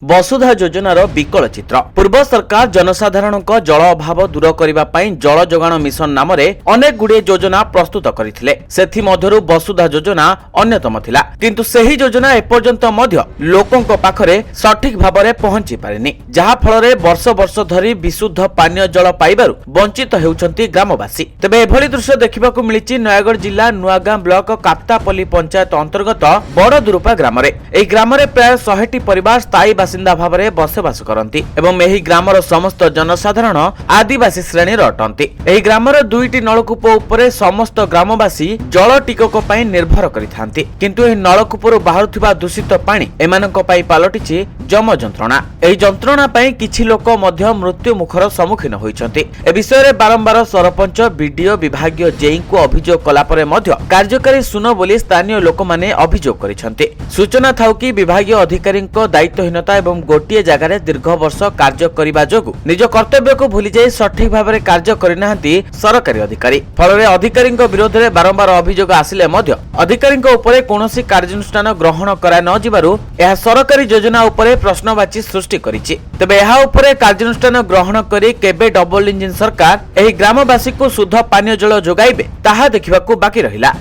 वसुधा योजनार विकल चित्र पूर्व सरकार जनसाधारण जल अभाव दूर करने जल जोगाण मिशन नाम अनेक गुड़े योजना प्रस्तुत करथिले। सेथि मध्यरु वसुधा योजना अन्यतम थिला, किंतु सेही योजना एपर्यंत मध्य लोकंक पाखरे सठिक भाबरे पहुंची पारिनी, जहा फलरे वर्ष वर्ष धरी विशुद्ध पानीय जल पाइबारु वंचित हेउचंती ग्रामवासी। तबे एभली दृश्य देखिबाकू मिलिछि नयागढ़ जिला नुआगां ब्लॉक काप्तापल्ली पंचायत अंतर्गत बड़दुरुपा ग्राम। एही ग्राम प्राय 100टी परिवार स्थायी बासिंदा भावरे बसवास करती एवं एही ग्रामर समस्त जनसाधारण आदिवासी श्रेणीर अटंती। एही ग्रामर 2टी नलकूप उपरे समस्त ग्रामवासी जल टिकक पई निर्भर करिथांती, किंतु एही नलकूपरु बाहरुथिबा दूषित पानी एमानक पई पालटिछि जम जंत्रणा। एही जंत्रणा पई किछि लोक मध्य मृत्यु मुखर सम्मुखीन होइछंती। ए विषय बारंबार सरपंच बीडीओ विभागीय जेई को अभियोग कला परे मध्य कार्यकारी सुनो बोली स्थानीय लोक माने अभियोग करिछंती। सूचना थाउ कि विभागीय अधिकारी दायित्वहीनता एवं गोटे जगार दीर्घ वर्ष कार्य करने जोगु निज कर्तव्य को भूली जाई सठिक भाव में कार्य करनाहांती सरकारी अधिकारी। फल अधिकारी विरोध में बारंबार अभियोग आसिले मध्य अधिकारी उपरे कौनसी कार्यानुष्ठान ग्रहण करा न जिबारु यह सरकारी योजना उपरे प्रश्नवाची सृष्टि करिछि। तबे यह उपरे कार्यानुष्ठान ग्रहण करी केबे डबल इंजिन सरकार एही ग्रामवासी को शुद्ध पानीय जल जोगाइबे ताहा देखिबाकू बाकी रहिला।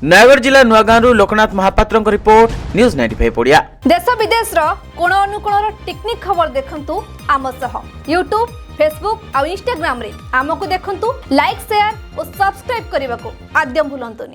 नयागढ़ जिला नुआगांरू लोकनाथ महापात्र रिपोर्ट, न्यूज 95 ओडिया। देश विदेश कोण अनुकोणर टेक्निक खबर देखंतु आम सह यूट्यूब, फेसबुक और इंस्टाग्राम रे आमको देखंतु, लाइक, शेयर और सब्सक्राइब करने को आद्यम भूलंतुनी।